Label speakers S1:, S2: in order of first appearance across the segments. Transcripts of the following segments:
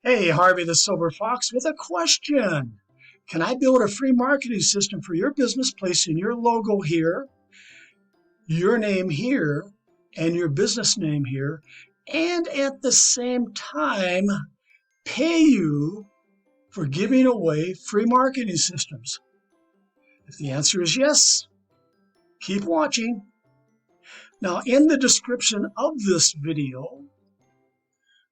S1: Hey, Harvey the Sober Fox with a question. Can I build a free marketing system for your business, placing your logo here, your name here, and your business name here, and at the same time pay you for giving away free marketing systems? If the answer is yes, keep watching. Now, in the description of this video,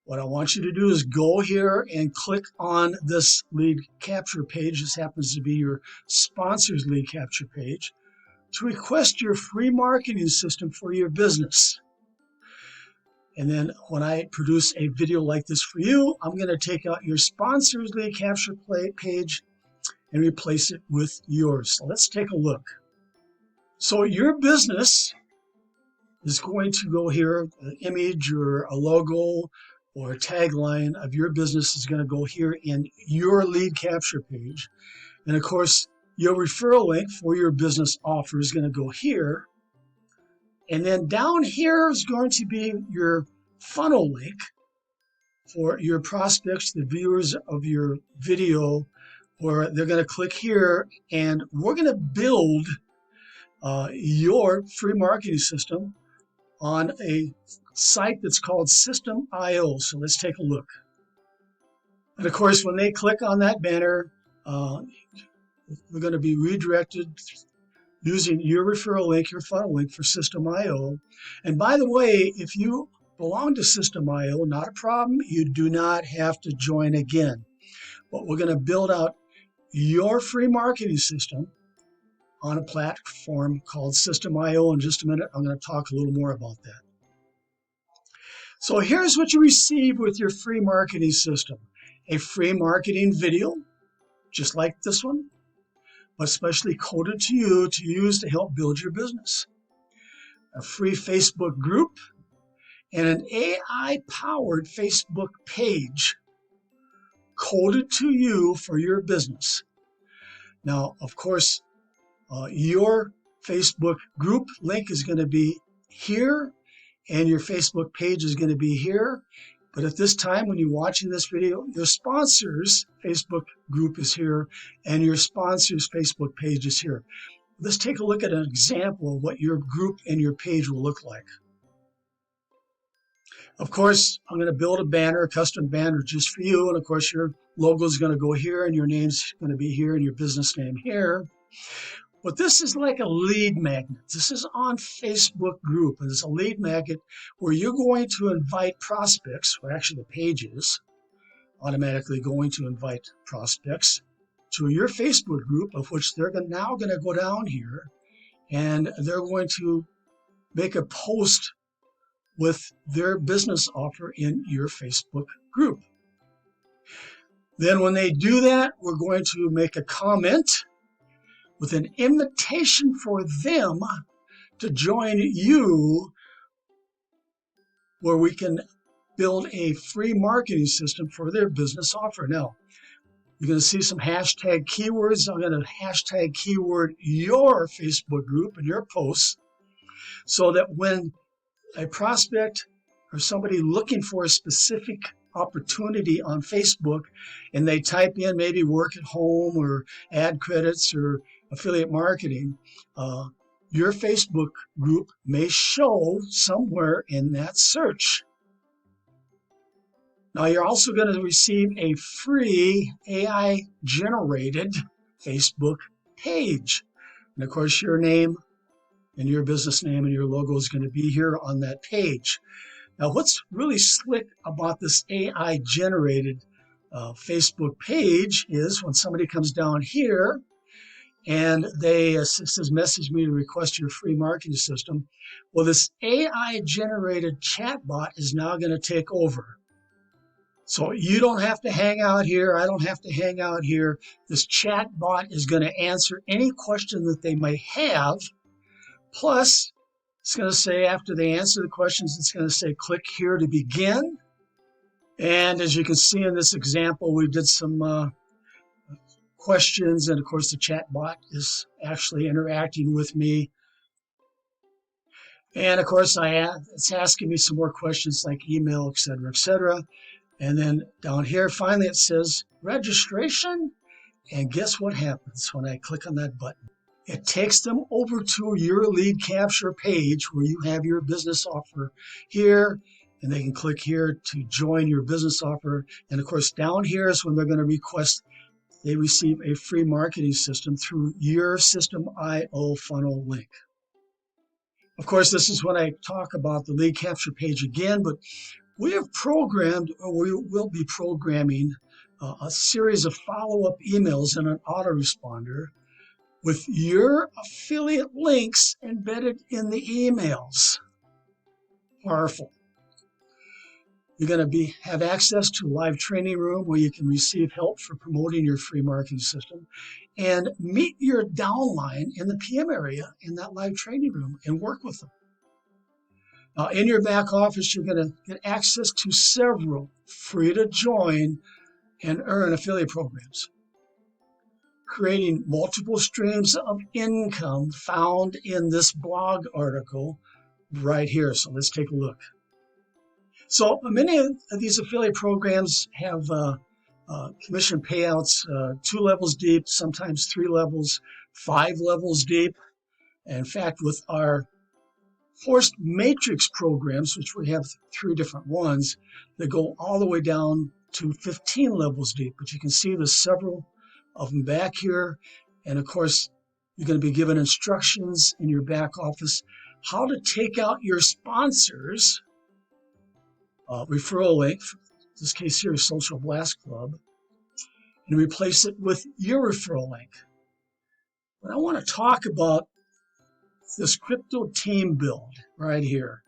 S1: what I want you to do is go here and click on this lead capture page. This happens to be your sponsor's lead capture page to request your free marketing system for your business. And then when I produce a video like this for you, I'm going to take out your sponsor's lead capture page and replace it with yours. So let's take a look. So your business is going to go here, an image or a logo or a tagline of your business is going to go here in your lead capture page. And of course, your referral link for your business offer is going to go here. And then down here is going to be your funnel link for your prospects, the viewers of your video, where they're going to click here, and we're going to build your free marketing system on a site that's called System.io. So let's take a look. And of course, when they click on that banner, we're going to be redirected using your referral link, your funnel link for System.io. And by the way, if you belong to System.io, not a problem. You do not have to join again. But we're going to build out your free marketing system on a platform called System.io. In just a minute, I'm going to talk a little more about that. So here's what you receive with your free marketing system. A free marketing video, just like this one, but specially coded to you to use to help build your business. A free Facebook group and an AI-powered Facebook page coded to you for your business. Now, of course, your Facebook group link is going to be here, and your Facebook page is going to be here. But at this time, when you're watching this video, your sponsor's Facebook group is here, and your sponsor's Facebook page is here. Let's take a look at an example of what your group and your page will look like. Of course, I'm going to build a banner, a custom banner just for you. And of course, your logo is going to go here, and your name's going to be here, and your business name here. But this is like a lead magnet. This is on Facebook group, and it's a lead magnet where you're going to invite prospects, or actually the page is automatically going to invite prospects to your Facebook group, of which they're now going to go down here, and they're going to make a post with their business offer in your Facebook group. Then when they do that, we're going to make a comment with an invitation for them to join you, where we can build a free marketing system for their business offer. Now, you're going to see some hashtag keywords. I'm going to hashtag keyword your Facebook group and your posts, so that when a prospect or somebody looking for a specific opportunity on Facebook and they type in maybe work at home or ad credits or affiliate marketing, your Facebook group may show somewhere in that search. Now, you're also going to receive a free AI-generated Facebook page. And of course, your name and your business name and your logo is going to be here on that page. Now, what's really slick about this AI-generated Facebook page is when somebody comes down here and they says, message me to request your free marketing system. Well, this AI-generated chatbot is now going to take over. So you don't have to hang out here. I don't have to hang out here. This chatbot is going to answer any question that they may have. Plus, it's going to say, after they answer the questions, it's going to say, click here to begin. And as you can see in this example, we did some questions. And of course, the chat bot is actually interacting with me. And of course, it's asking me some more questions like email, et cetera, et cetera. And then down here, finally, it says registration. And guess what happens when I click on that button? It takes them over to your lead capture page where you have your business offer here, and they can click here to join your business offer. And of course, down here is when they're going to request they receive a free marketing system through your System.io funnel link. Of course, this is when I talk about the lead capture page again, but we have programmed, or we will be programming, a series of follow-up emails in an autoresponder with your affiliate links embedded in the emails. Powerful. You're going to have access to a live training room where you can receive help for promoting your free marketing system and meet your downline in the PM area in that live training room and work with them. Now, in your back office, you're going to get access to several free to join and earn affiliate programs, creating multiple streams of income found in this blog article right here. So let's take a look. So many of these affiliate programs have commission payouts 2 levels deep, sometimes 3 levels, 5 levels deep. In fact, with our forced matrix programs, which we have 3 different ones, that go all the way down to 15 levels deep. But you can see there's several of them back here. And of course, you're going to be given instructions in your back office how to take out your sponsors referral link, in this case here is Social Blast Club, and replace it with your referral link. But I want to talk about this crypto team build right here.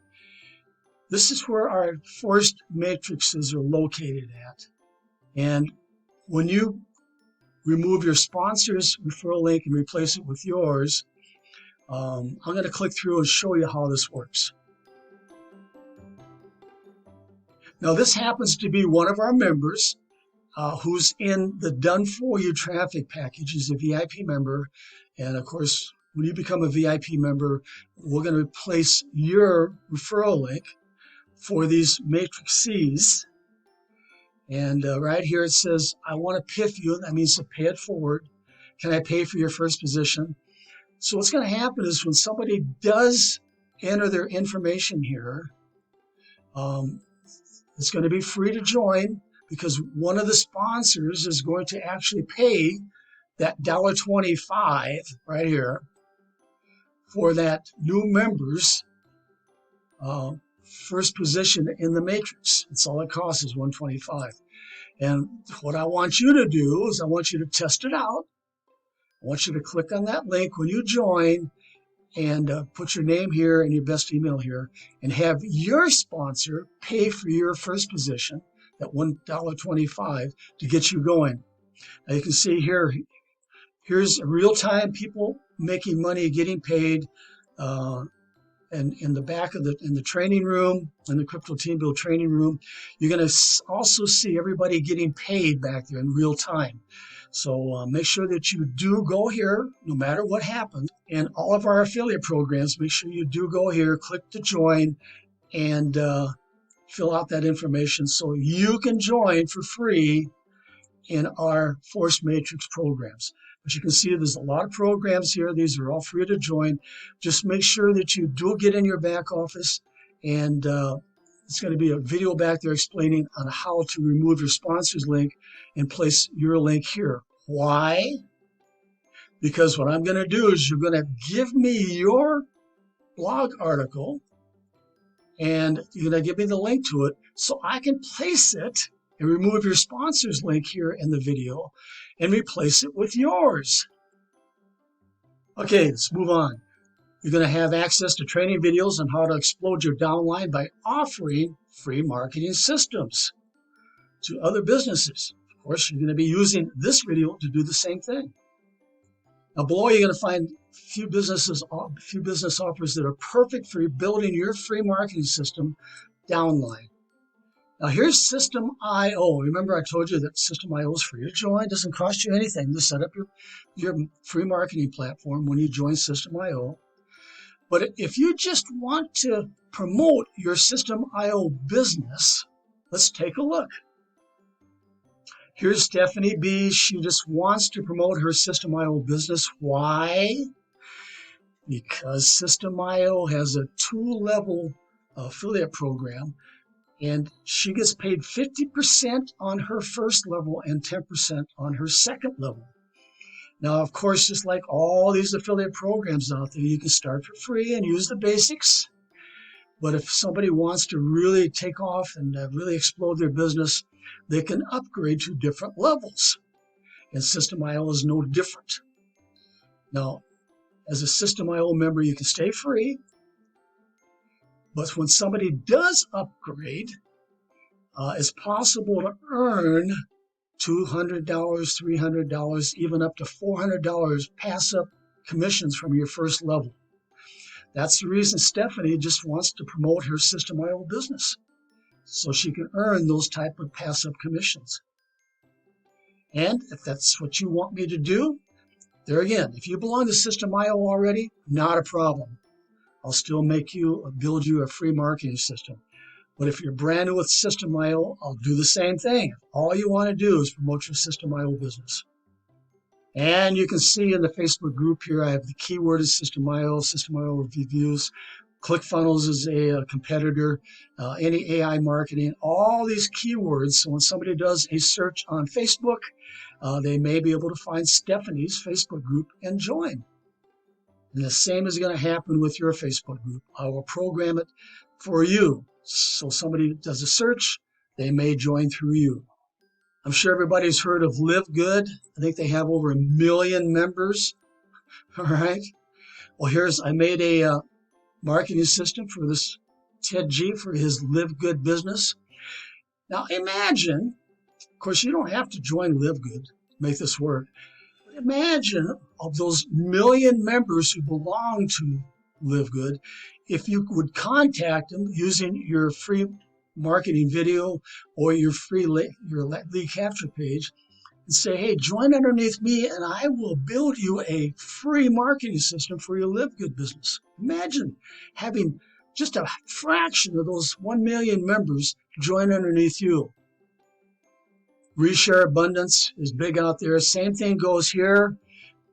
S1: This is where our forced matrices are located at. And when you remove your sponsor's referral link and replace it with yours, I'm going to click through and show you how this works. Now, this happens to be one of our members who's in the Done For You traffic package. He's a VIP member. And of course, when you become a VIP member, we're going to replace your referral link for these matrices. And right here it says, I want to PIF you. That means to pay it forward. Can I pay for your first position? So what's going to happen is when somebody does enter their information here, it's going to be free to join because one of the sponsors is going to actually pay that $1.25 right here for that new member's first position in the matrix. That's all it costs is $1.25. And what I want you to do is I want you to test it out. I want you to click on that link when you join and put your name here and your best email here and have your sponsor pay for your first position, that $1.25, to get you going. Now you can see here, here's real-time people making money, getting paid. And in the back of in the training room, in the Crypto Team Build training room, you're going to also see everybody getting paid back there in real time. So make sure that you do go here, no matter what happens. In all of our affiliate programs, make sure you do go here, click to join, and fill out that information so you can join for free in our Force Matrix programs. But you can see there's a lot of programs here. These are all free to join. Just make sure that you do get in your back office, and it's going to be a video back there explaining on how to remove your sponsor's link and place your link here. Why? Because what I'm going to do is you're going to give me your blog article, and you're going to give me the link to it so I can place it and remove your sponsor's link here in the video and replace it with yours. Okay, let's move on. You're going to have access to training videos on how to explode your downline by offering free marketing systems to other businesses. Of course, you're going to be using this video to do the same thing. Now below, you're going to find a few business offers that are perfect for building your free marketing system, Downline. Now here's System.io. Remember I told you that System.io is free to join. It doesn't cost you anything to set up your free marketing platform when you join System.io. But if you just want to promote your System.io business, let's take a look. Here's Stephanie B. She just wants to promote her System.io business. Why? Because System.io has a 2-level affiliate program, and she gets paid 50% on her first level and 10% on her second level. Now, of course, just like all these affiliate programs out there, you can start for free and use the basics. But if somebody wants to really take off and really explode their business, they can upgrade to different levels. And System.io is no different. Now, as a System.io member, you can stay free. But when somebody does upgrade, it's possible to earn $200, $300, even up to $400 pass-up commissions from your first level. That's the reason Stephanie just wants to promote her System.io business, so she can earn those type of pass-up commissions. And if that's what you want me to do, there again, if you belong to System.io already, not a problem. I'll still build you a free marketing system. But if you're brand new with System.io, I'll do the same thing. All you want to do is promote your System.io business. And you can see in the Facebook group here, I have the keyword is System.io, System.io reviews. ClickFunnels is a competitor, any AI marketing, all these keywords. So when somebody does a search on Facebook, they may be able to find Stephanie's Facebook group and join. And the same is going to happen with your Facebook group. I will program it for you. So somebody does a search, they may join through you. I'm sure everybody's heard of Live Good. I think they have over 1 million members. All right. Well, I made a marketing system for this Ted G for his Live Good business. Now imagine, of course, you don't have to join Live Good to make this work. Imagine of those 1 million members who belong to Live Good, if you would contact them using your free marketing video or your lead capture page and say, hey, join underneath me and I will build you a free marketing system for your Live Good business. Imagine having just a fraction of those 1 million members join underneath you. Reshare Abundance is big out there. Same thing goes here.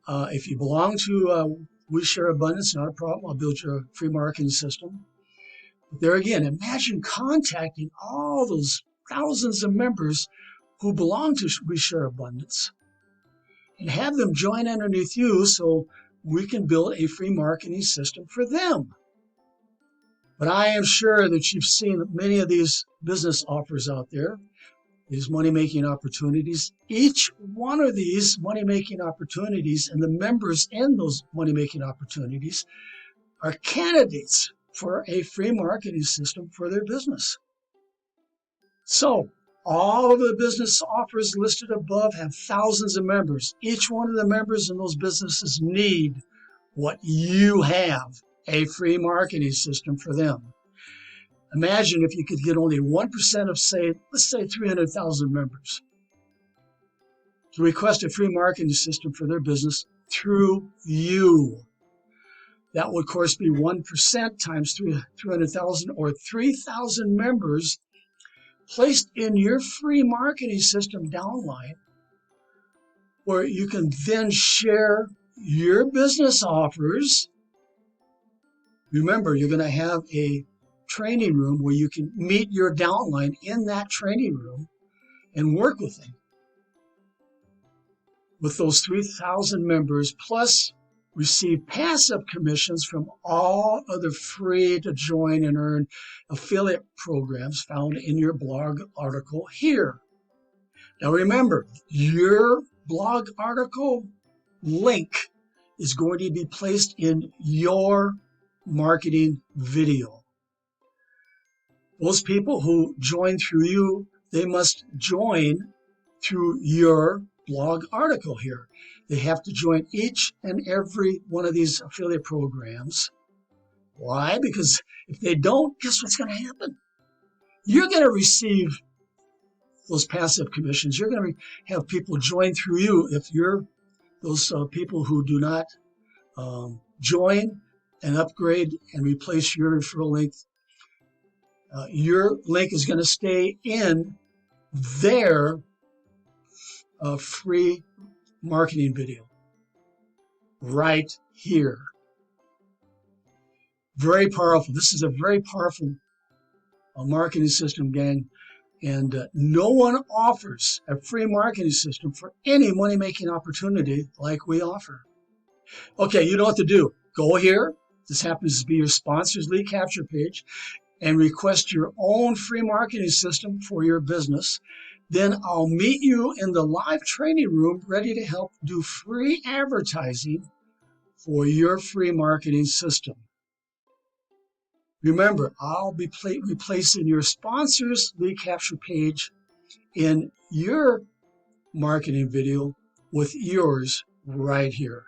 S1: If you belong to Reshare Abundance, not a problem. I'll build you a free marketing system. But there again, imagine contacting all those thousands of members who belong to Reshare Abundance and have them join underneath you so we can build a free marketing system for them. But I am sure that you've seen many of these business offers out there, these money-making opportunities. Each one of these money-making opportunities and the members in those money-making opportunities are candidates for a free marketing system for their business. So all of the business offers listed above have thousands of members. Each one of the members in those businesses need what you have, a free marketing system for them. Imagine if you could get only 1% of, let's say 300,000 members to request a free marketing system for their business through you. That would, of course, be 1% times 300,000 or 3,000 members placed in your free marketing system DOWNLINE, where you can then share your business offers. Remember, you're going to have a training room where you can meet your downline in that training room and work with them. With those 3,000 members, plus receive passive commissions from all other free to join and earn affiliate programs found in your blog article here. Now remember, your blog article link is going to be placed in your marketing video. Those people who join through you, they must join through your blog article here. They have to join each and every one of these affiliate programs. Why? Because if they don't, guess what's going to happen? You're going to receive those passive commissions. You're going to have people join through you. If you're those people who do not join and upgrade and replace your referral link, your link is going to stay in their a free marketing video right here. Very powerful. This is a very powerful marketing system, gang. And no one offers a free marketing system for any money-making opportunity like we offer. Okay, you know what to do. Go here. This happens to be your sponsor's lead capture page, and request your own free marketing system for your business. Then I'll meet you in the live training room ready to help do free advertising for your free marketing system. Remember, I'll be replacing your sponsor's lead capture page in your marketing video with yours right here.